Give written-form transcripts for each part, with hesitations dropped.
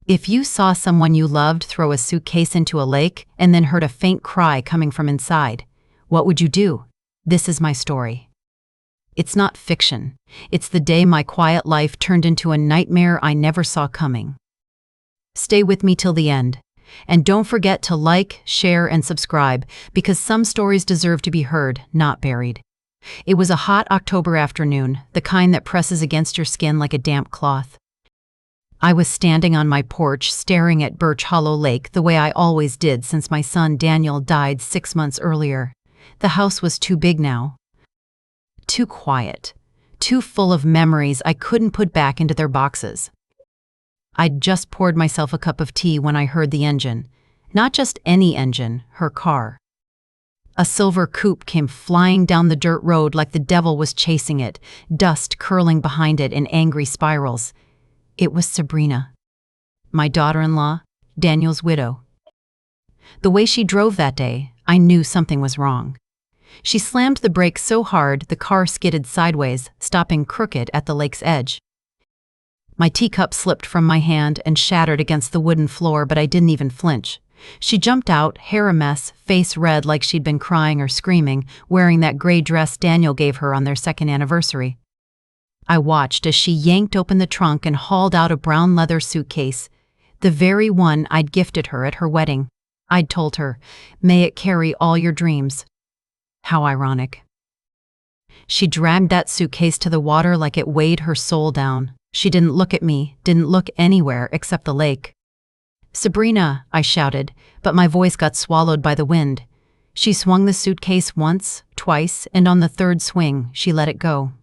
If you saw someone you loved throw a suitcase into a lake and then heard a faint cry coming from inside, what would you do? This is my story. It's not fiction. It's the day my quiet life turned into a nightmare I never saw coming. Stay with me till the end. And don't forget to like, share, and subscribe, because some stories deserve to be heard, not buried. It was a hot October afternoon, the kind that presses against your skin like a damp cloth. I was standing on my porch staring at Birch Hollow Lake the way I always did since my son Daniel died 6 months earlier. The house was too big now. Too quiet. Too full of memories I couldn't put back into their boxes. I'd just poured myself a cup of tea when I heard the engine. Not just any engine, her car. A silver coupe came flying down the dirt road like the devil was chasing it, dust curling behind it in angry spirals. It was Sabrina, my daughter-in-law, Daniel's widow. The way she drove that day, I knew something was wrong. She slammed the brakes so hard the car skidded sideways, stopping crooked at the lake's edge. My teacup slipped from my hand and shattered against the wooden floor, but I didn't even flinch. She jumped out, hair a mess, face red like she'd been crying or screaming, wearing that gray dress Daniel gave her on their 2nd anniversary. I watched as she yanked open the trunk and hauled out a brown leather suitcase, the very one I'd gifted her at her wedding. I'd told her, "May it carry all your dreams." How ironic. She dragged that suitcase to the water like it weighed her soul down. She didn't look at me, didn't look anywhere except the lake. "Sabrina," I shouted, but my voice got swallowed by the wind. She swung the suitcase once, twice, and on the 3rd swing, she let it go.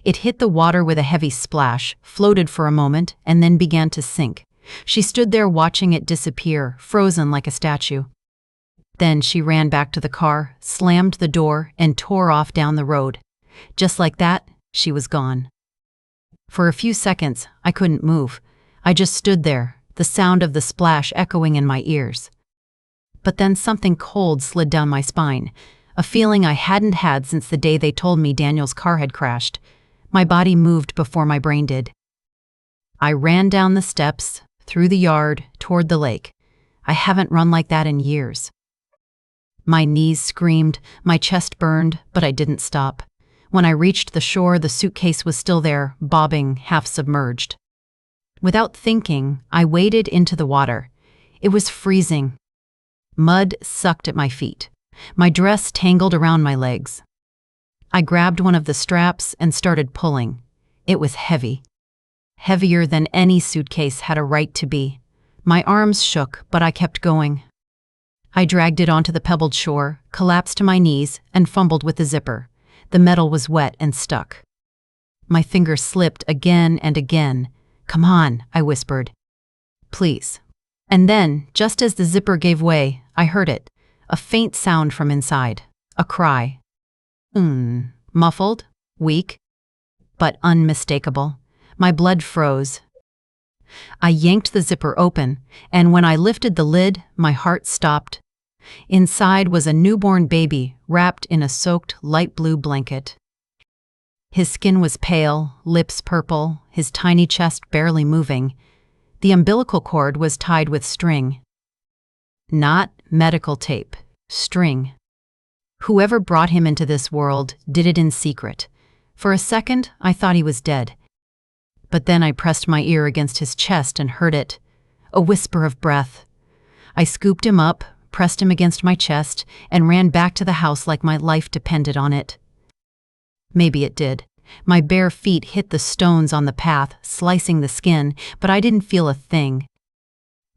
It hit the water with a heavy splash, floated for a moment, and then began to sink. She stood there watching it disappear, frozen like a statue. Then she ran back to the car, slammed the door, and tore off down the road. Just like that, she was gone. For a few seconds, I couldn't move. I just stood there, the sound of the splash echoing in my ears. But then something cold slid down my spine, a feeling I hadn't had since the day they told me Daniel's car had crashed. My body moved before my brain did. I ran down the steps, through the yard, toward the lake. I haven't run like that in years. My knees screamed, my chest burned, but I didn't stop. When I reached the shore, the suitcase was still there, bobbing, half submerged. Without thinking, I waded into the water. It was freezing. Mud sucked at my feet. My dress tangled around my legs. I grabbed one of the straps and started pulling. It was heavy. Heavier than any suitcase had a right to be. My arms shook, but I kept going. I dragged it onto the pebbled shore, collapsed to my knees, and fumbled with the zipper. The metal was wet and stuck. My fingers slipped again and again. "Come on," I whispered. "Please." And then, just as the zipper gave way, I heard it. A faint sound from inside. A cry. Muffled, weak, but unmistakable. My blood froze. I yanked the zipper open, and when I lifted the lid, my heart stopped. Inside was a newborn baby wrapped in a soaked light blue blanket. His skin was pale, lips purple, his tiny chest barely moving. The umbilical cord was tied with string. Not medical tape, string. Whoever brought him into this world did it in secret. For a second, I thought he was dead. But then I pressed my ear against his chest and heard it. A whisper of breath. I scooped him up, pressed him against my chest, and ran back to the house like my life depended on it. Maybe it did. My bare feet hit the stones on the path, slicing the skin, but I didn't feel a thing.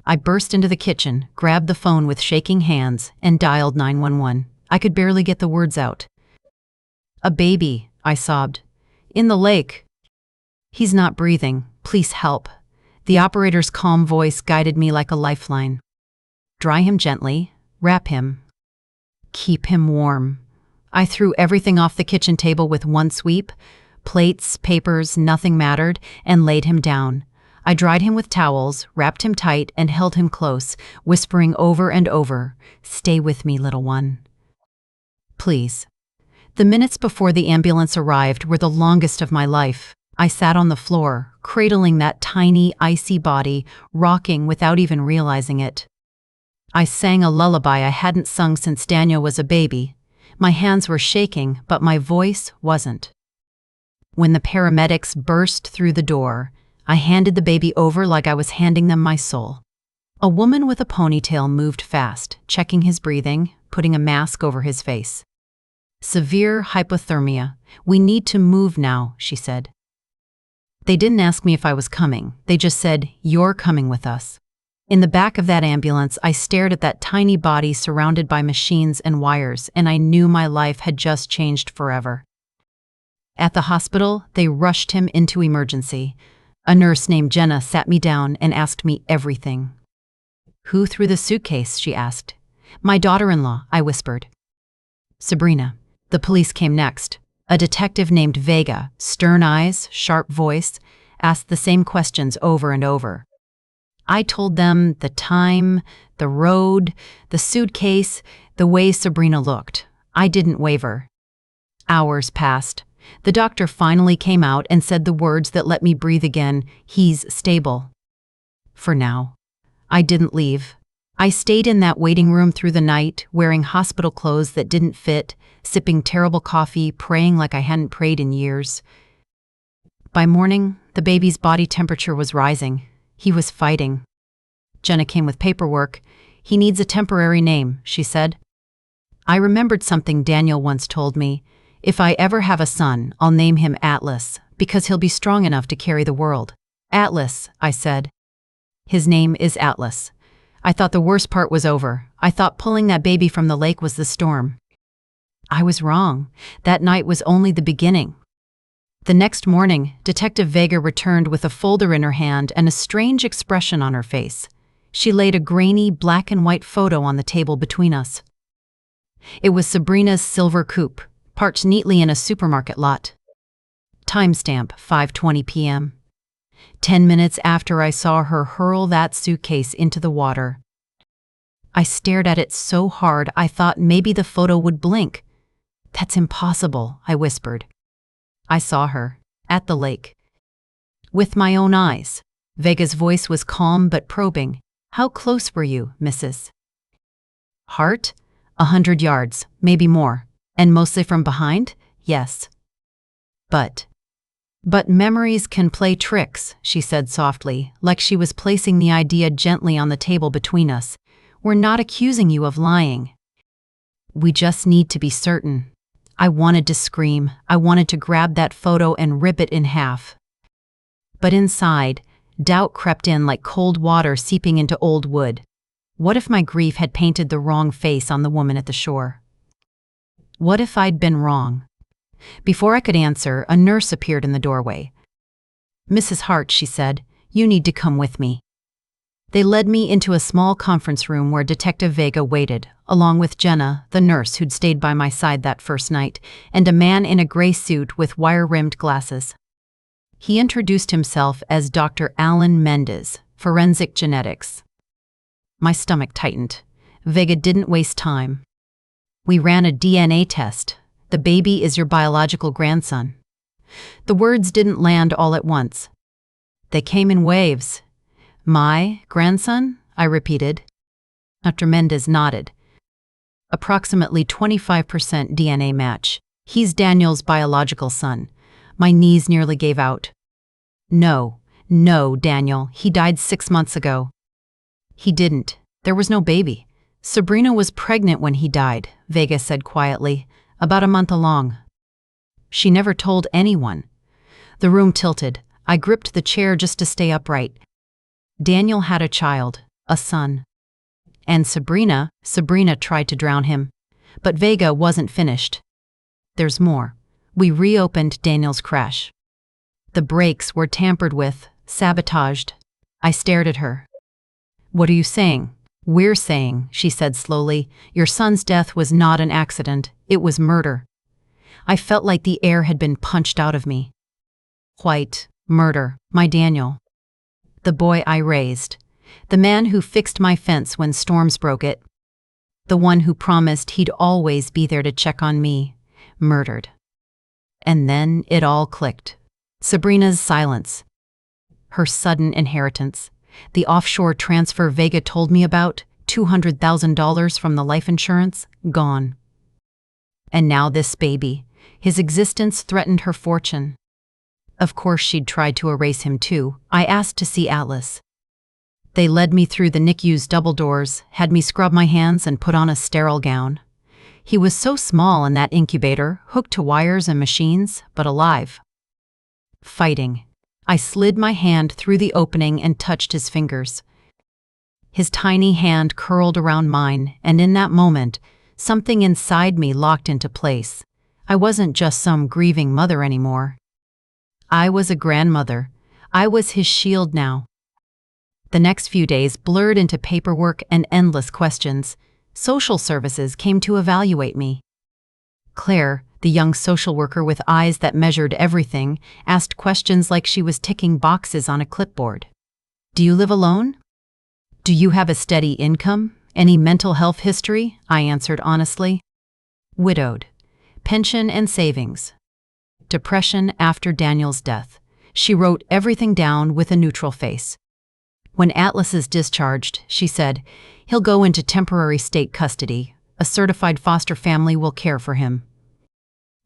I burst into the kitchen, grabbed the phone with shaking hands, and dialed 911. I could barely get the words out. "A baby," I sobbed. "In the lake. He's not breathing. Please help." The operator's calm voice guided me like a lifeline. "Dry him gently. Wrap him. Keep him warm." I threw everything off the kitchen table with one sweep. Plates, papers, nothing mattered, and laid him down. I dried him with towels, wrapped him tight, and held him close, whispering over and over, "Stay with me, little one. Please." The minutes before the ambulance arrived were the longest of my life. I sat on the floor, cradling that tiny, icy body, rocking without even realizing it. I sang a lullaby I hadn't sung since Daniel was a baby. My hands were shaking, but my voice wasn't. When the paramedics burst through the door, I handed the baby over like I was handing them my soul. A woman with a ponytail moved fast, checking his breathing, putting a mask over his face. "Severe hypothermia. We need to move now," she said. They didn't ask me if I was coming. They just said, "You're coming with us." In the back of that ambulance, I stared at that tiny body surrounded by machines and wires, and I knew my life had just changed forever. At the hospital, they rushed him into emergency. A nurse named Jenna sat me down and asked me everything. "Who threw the suitcase?" she asked. "My daughter-in-law," I whispered. "Sabrina." The police came next. A detective named Vega, stern eyes, sharp voice, asked the same questions over and over. I told them the time, the road, the suitcase, the way Sabrina looked. I didn't waver. Hours passed. The doctor finally came out and said the words that let me breathe again: "He's stable." For now. I didn't leave. I stayed in that waiting room through the night, wearing hospital clothes that didn't fit, sipping terrible coffee, praying like I hadn't prayed in years. By morning, the baby's body temperature was rising. He was fighting. Jenna came with paperwork. "He needs a temporary name," she said. I remembered something Daniel once told me. "If I ever have a son, I'll name him Atlas, because he'll be strong enough to carry the world." "Atlas," I said. "His name is Atlas." I thought the worst part was over. I thought pulling that baby from the lake was the storm. I was wrong. That night was only the beginning. The next morning, Detective Vega returned with a folder in her hand and a strange expression on her face. She laid a grainy black and white photo on the table between us. It was Sabrina's silver coupe, parked neatly in a supermarket lot. Timestamp 5:20 p.m. 10 minutes after I saw her hurl that suitcase into the water. I stared at it so hard I thought maybe the photo would blink. "That's impossible," I whispered. I saw her, at the lake. With my own eyes. Vega's voice was calm but probing. "How close were you, Mrs. Hart?" 100 yards, maybe more. "And mostly from behind?" "Yes." But memories can play tricks," she said softly, like she was placing the idea gently on the table between us. "We're not accusing you of lying. We just need to be certain." I wanted to scream. I wanted to grab that photo and rip it in half. But inside, doubt crept in like cold water seeping into old wood. What if my grief had painted the wrong face on the woman at the shore? What if I'd been wrong? Before I could answer, a nurse appeared in the doorway. "Mrs. Hart," she said, "you need to come with me." They led me into a small conference room where Detective Vega waited, along with Jenna, the nurse who'd stayed by my side that first night, and a man in a gray suit with wire-rimmed glasses. He introduced himself as Dr. Alan Mendez, Forensic Genetics. My stomach tightened. Vega didn't waste time. "We ran a DNA test. The baby is your biological grandson." The words didn't land all at once. They came in waves. "My grandson?" I repeated. Dr. Mendez nodded. "Approximately 25% DNA match. He's Daniel's biological son." My knees nearly gave out. No, Daniel. He died 6 months ago." "He didn't. There was no baby. Sabrina was pregnant when he died," Vega said quietly, "about a month along. She never told anyone." The room tilted. I gripped the chair just to stay upright. Daniel had a child, a son. And Sabrina tried to drown him. But Vega wasn't finished. "There's more. We reopened Daniel's crash. The brakes were tampered with, sabotaged." I stared at her. "What are you saying?" "We're saying," she said slowly, "your son's death was not an accident. It was murder." I felt like the air had been punched out of me. White, murder, my Daniel. The boy I raised. The man who fixed my fence when storms broke it. The one who promised he'd always be there to check on me. Murdered. And then it all clicked. Sabrina's silence. her sudden inheritance, the offshore transfer Vega told me about, $200,000 from the life insurance, gone. And now this baby. His existence threatened her fortune. Of course she'd tried to erase him too. I asked to see Atlas. They led me through the NICU's double doors, had me scrub my hands and put on a sterile gown. He was so small in that incubator, hooked to wires and machines, but alive. Fighting. I slid my hand through the opening and touched his fingers. His tiny hand curled around mine, and in that moment, something inside me locked into place. I wasn't just some grieving mother anymore. I was a grandmother. I was his shield now. The next few days blurred into paperwork and endless questions. Social services came to evaluate me. Claire, the young social worker with eyes that measured everything, asked questions like she was ticking boxes on a clipboard. Do you live alone? Do you have a steady income? Any mental health history? I answered honestly. Widowed. Pension and savings. Depression after Daniel's death. She wrote everything down with a neutral face. When Atlas is discharged, she said, he'll go into temporary state custody. A certified foster family will care for him.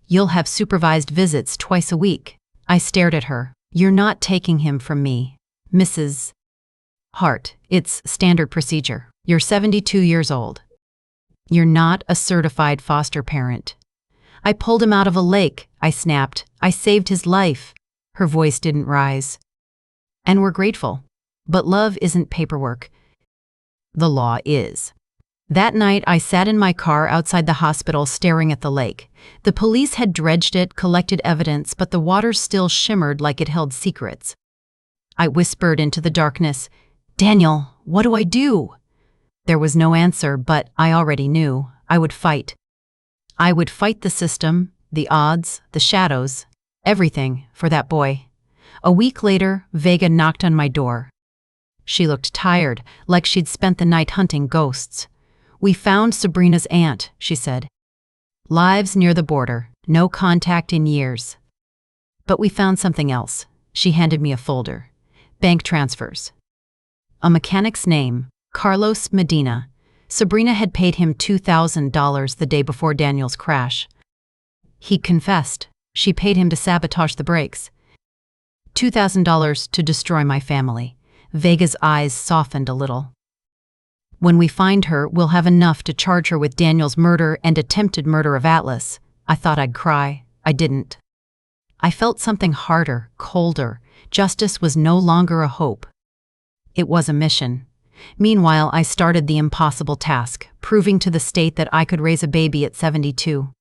You'll have supervised visits twice a week. I stared at her. You're not taking him from me, Mrs. Hart. It's standard procedure. You're 72 years old. You're not a certified foster parent. I pulled him out of a lake, I snapped. I saved his life. Her voice didn't rise. And we're grateful. But love isn't paperwork. The law is. That night, I sat in my car outside the hospital staring at the lake. The police had dredged it, collected evidence, but the water still shimmered like it held secrets. I whispered into the darkness, Daniel, what do I do? There was no answer, but I already knew. I would fight. I would fight the system, the odds, the shadows, everything for that boy. A week later, Vega knocked on my door. She looked tired, like she'd spent the night hunting ghosts. We found Sabrina's aunt, she said. Lives near the border, no contact in years. But we found something else. She handed me a folder. Bank transfers. A mechanic's name, Carlos Medina. Sabrina had paid him $2,000 the day before Daniel's crash. He confessed. She paid him to sabotage the brakes. $2,000 to destroy my family. Vega's eyes softened a little. When we find her, we'll have enough to charge her with Daniel's murder and attempted murder of Atlas. I thought I'd cry. I didn't. I felt something harder, colder. Justice was no longer a hope. It was a mission. Meanwhile, I started the impossible task, proving to the state that I could raise a baby at 72.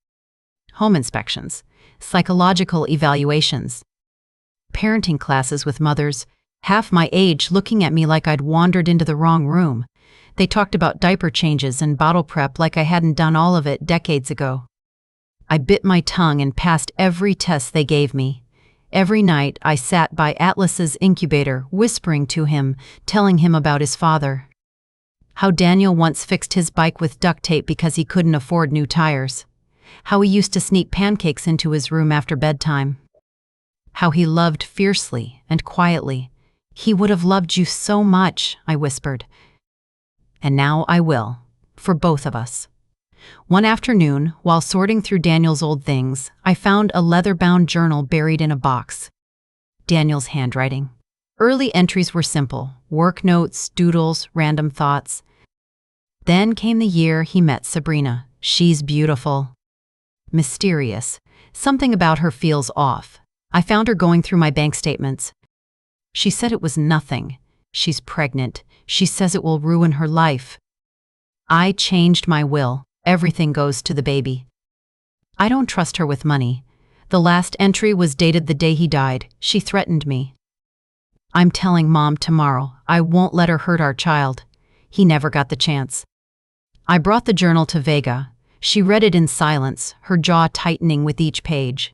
Home inspections, psychological evaluations, parenting classes with mothers, half my age looking at me like I'd wandered into the wrong room. They talked about diaper changes and bottle prep like I hadn't done all of it decades ago. I bit my tongue and passed every test they gave me. Every night I sat by Atlas's incubator, whispering to him, telling him about his father. How Daniel once fixed his bike with duct tape because he couldn't afford new tires. How he used to sneak pancakes into his room after bedtime. How he loved fiercely and quietly. He would have loved you so much, I whispered. And now I will, for both of us. One afternoon, while sorting through Daniel's old things, I found a leather-bound journal buried in a box. Daniel's handwriting. Early entries were simple, work notes, doodles, random thoughts. Then came the year he met Sabrina. She's beautiful. Mysterious. Something about her feels off. I found her going through my bank statements. She said it was nothing. She's pregnant. She says it will ruin her life. I changed my will. Everything goes to the baby. I don't trust her with money. The last entry was dated the day he died. She threatened me. I'm telling Mom tomorrow. I won't let her hurt our child. He never got the chance. I brought the journal to Vega. She read it in silence, her jaw tightening with each page.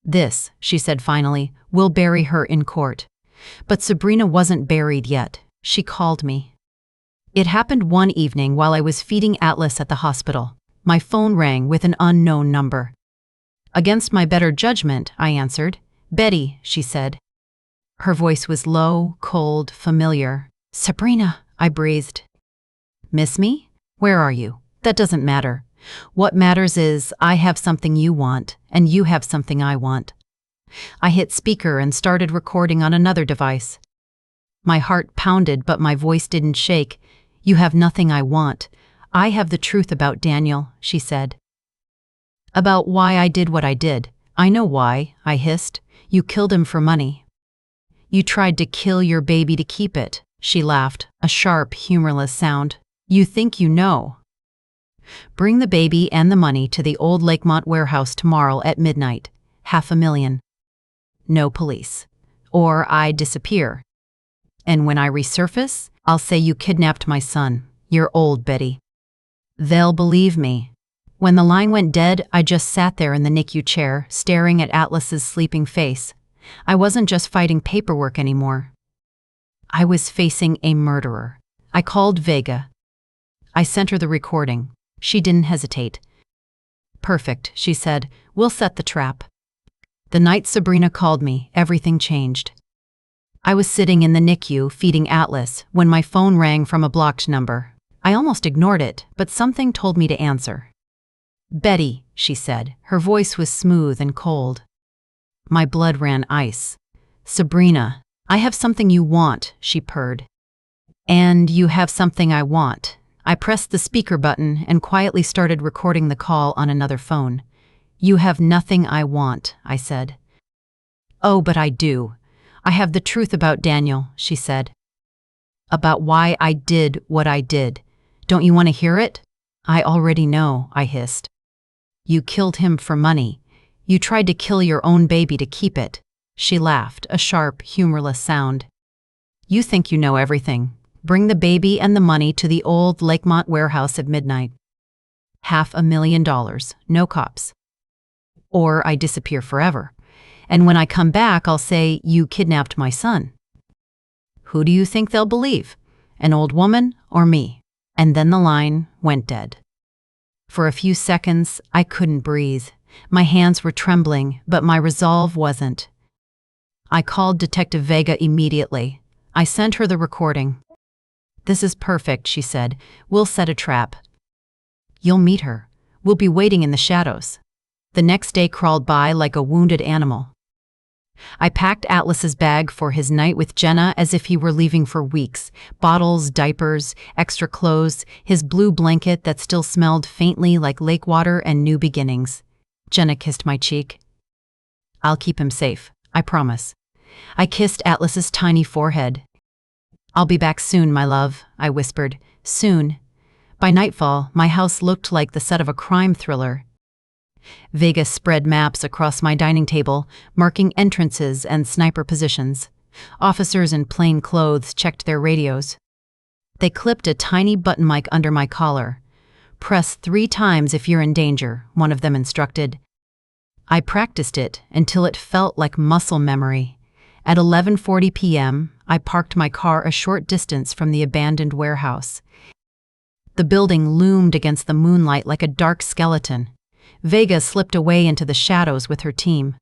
This, she said finally, will bury her in court. But Sabrina wasn't buried yet. She called me. It happened one evening while I was feeding Atlas at the hospital. My phone rang with an unknown number. Against my better judgment, I answered. Betty, she said. Her voice was low, cold, familiar. "Sabrina," I breathed. "Miss me? Where are you? That doesn't matter. What matters is I have something you want, and you have something I want." I hit speaker and started recording on another device. My heart pounded, but my voice didn't shake. "You have nothing I want. I have the truth about Daniel," she said. "About why I did what I did. I know why," I hissed. "You killed him for money." "You tried to kill your baby to keep it," she laughed, a sharp, humorless sound. "You think you know." "Bring the baby and the money to the old Lakemont warehouse tomorrow at midnight. $500,000. No police. Or I disappear. And when I resurface, I'll say you kidnapped my son. You're old, Betty." "They'll believe me." When the line went dead, I just sat there in the NICU chair, staring at Atlas's sleeping face. I wasn't just fighting paperwork anymore. I was facing a murderer. I called Vega. I sent her the recording. She didn't hesitate. "Perfect," she said. "We'll set the trap." The night Sabrina called me, everything changed. I was sitting in the NICU feeding Atlas when my phone rang from a blocked number. I almost ignored it, but something told me to answer. "Betty," she said. Her voice was smooth and cold. My blood ran ice. "Sabrina, I have something you want," she purred. "And you have something I want." I pressed the speaker button and quietly started recording the call on another phone. "You have nothing I want," I said. "Oh, but I do. I have the truth about Daniel," she said. "About why I did what I did. Don't you want to hear it?" "I already know," I hissed. "You killed him for money. You tried to kill your own baby to keep it." She laughed, a sharp, humorless sound. "You think you know everything. Bring the baby and the money to the old Lakemont warehouse at midnight. $500,000, no cops. Or I disappear forever. And when I come back, I'll say, you kidnapped my son." Who do you think they'll believe? An old woman or me? And then the line went dead. For a few seconds, I couldn't breathe. My hands were trembling, but my resolve wasn't. I called Detective Vega immediately. I sent her the recording. "This is perfect," she said. "We'll set a trap. You'll meet her. We'll be waiting in the shadows." The next day crawled by like a wounded animal. I packed Atlas's bag for his night with Jenna as if he were leaving for weeks. Bottles, diapers, extra clothes, his blue blanket that still smelled faintly like lake water and new beginnings. Jenna kissed my cheek. "I'll keep him safe, I promise." I kissed Atlas's tiny forehead. "I'll be back soon, my love," I whispered. Soon. By nightfall, my house looked like the set of a crime thriller. Vega spread maps across my dining table, marking entrances and sniper positions. Officers in plain clothes checked their radios. They clipped a tiny button mic under my collar. "Press 3 times if you're in danger," one of them instructed. I practiced it until it felt like muscle memory. At 11:40 p.m., I parked my car a short distance from the abandoned warehouse. The building loomed against the moonlight like a dark skeleton. Vega slipped away into the shadows with her team.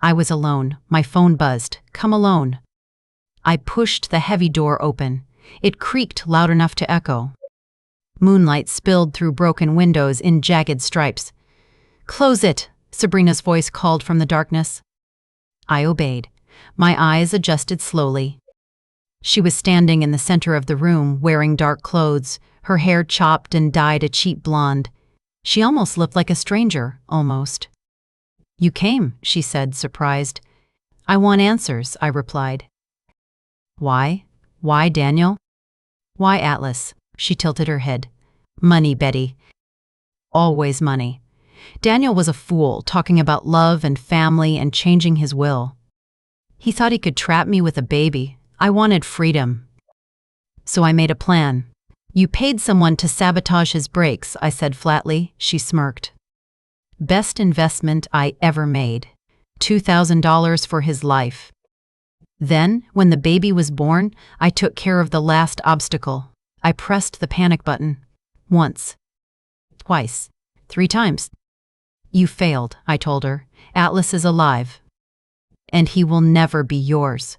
I was alone. My phone buzzed. "Come alone." I pushed the heavy door open. It creaked loud enough to echo. Moonlight spilled through broken windows in jagged stripes. "Close it," Sabrina's voice called from the darkness. I obeyed. My eyes adjusted slowly. She was standing in the center of the room, wearing dark clothes, her hair chopped and dyed a cheap blonde. She almost looked like a stranger, almost. "You came," she said, surprised. "I want answers," I replied. "Why? Why Daniel?" "Why Atlas?" She tilted her head. "Money, Betty. Always money. Daniel was a fool, talking about love and family and changing his will. He thought he could trap me with a baby. I wanted freedom. So I made a plan. You paid someone to sabotage his brakes," I said flatly. She smirked. "Best investment I ever made. $2,000 for his life. Then, when the baby was born, I took care of the last obstacle. I pressed the panic button. Once. Twice. 3 times. You failed," I told her. "Atlas is alive. And he will never be yours.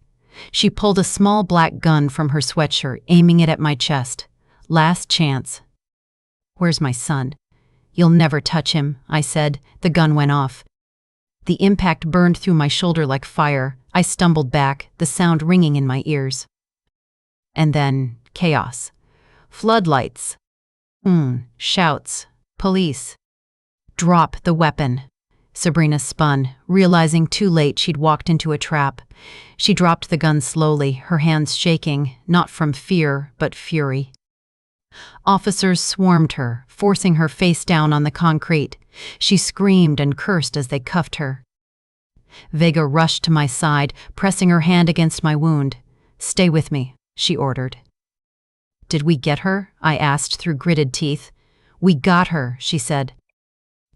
She pulled a small black gun from her sweatshirt, aiming it at my chest. Last chance. "Where's my son?" "You'll never touch him," I said. The gun went off. The impact burned through my shoulder like fire. I stumbled back, the sound ringing in my ears. And then, chaos. Floodlights. Shouts. Police. "Drop the weapon." Sabrina spun, realizing too late she'd walked into a trap. She dropped the gun slowly, her hands shaking, not from fear, but fury. Officers swarmed her, forcing her face down on the concrete. She screamed and cursed as they cuffed her. Vega rushed to my side, pressing her hand against my wound. "Stay with me," she ordered. "Did we get her?" I asked through gritted teeth. "We got her," she said.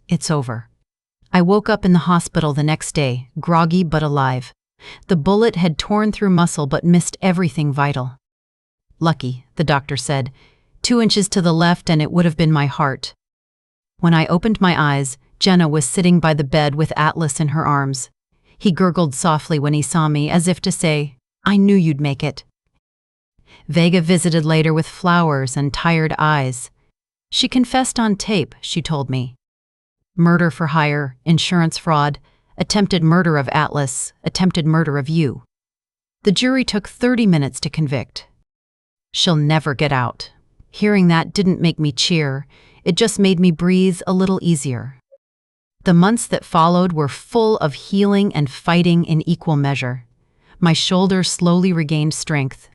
"It's over." I woke up in the hospital the next day, groggy but alive. The bullet had torn through muscle but missed everything vital. "Lucky," the doctor said. 2 inches to the left and it would have been my heart. When I opened my eyes, Jenna was sitting by the bed with Atlas in her arms. He gurgled softly when he saw me, as if to say, "I knew you'd make it." Vega visited later with flowers and tired eyes. She confessed on tape, she told me. Murder for hire, insurance fraud, attempted murder of Atlas, attempted murder of you. The jury took 30 minutes to convict. She'll never get out. Hearing that didn't make me cheer. It just made me breathe a little easier. The months that followed were full of healing and fighting in equal measure. My shoulder slowly regained strength.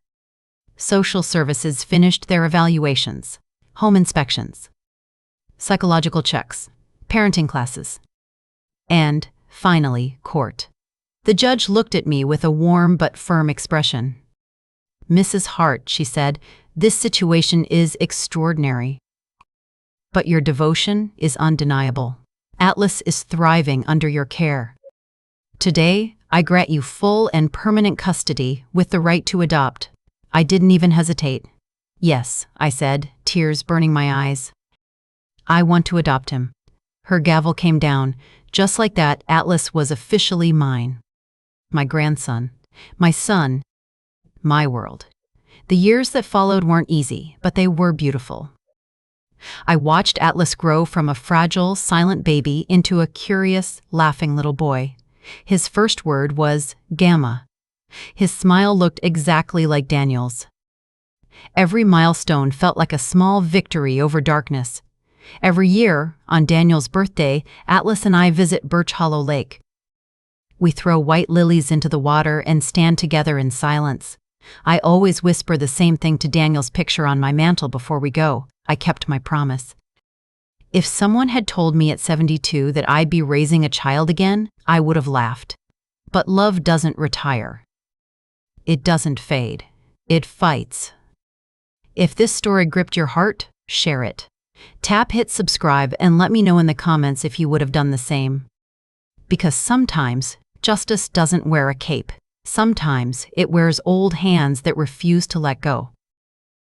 Social services finished their evaluations, home inspections, psychological checks, parenting classes, and, finally, court. The judge looked at me with a warm but firm expression. "Mrs. Hart," she said, "this situation is extraordinary. But your devotion is undeniable. Atlas is thriving under your care. Today, I grant you full and permanent custody with the right to adopt." I didn't even hesitate. "Yes," I said, tears burning my eyes. "I want to adopt him." Her gavel came down. Just like that, Atlas was officially mine. My grandson. My son. My world. The years that followed weren't easy, but they were beautiful. I watched Atlas grow from a fragile, silent baby into a curious, laughing little boy. His first word was Gamma. His smile looked exactly like Daniel's. Every milestone felt like a small victory over darkness. Every year, on Daniel's birthday, Atlas and I visit Birch Hollow Lake. We throw white lilies into the water and stand together in silence. I always whisper the same thing to Daniel's picture on my mantle before we go. I kept my promise. If someone had told me at 72 that I'd be raising a child again, I would have laughed. But love doesn't retire. It doesn't fade. It fights. If this story gripped your heart, share it. Hit subscribe and let me know in the comments if you would have done the same. Because sometimes, justice doesn't wear a cape. Sometimes, it wears old hands that refuse to let go.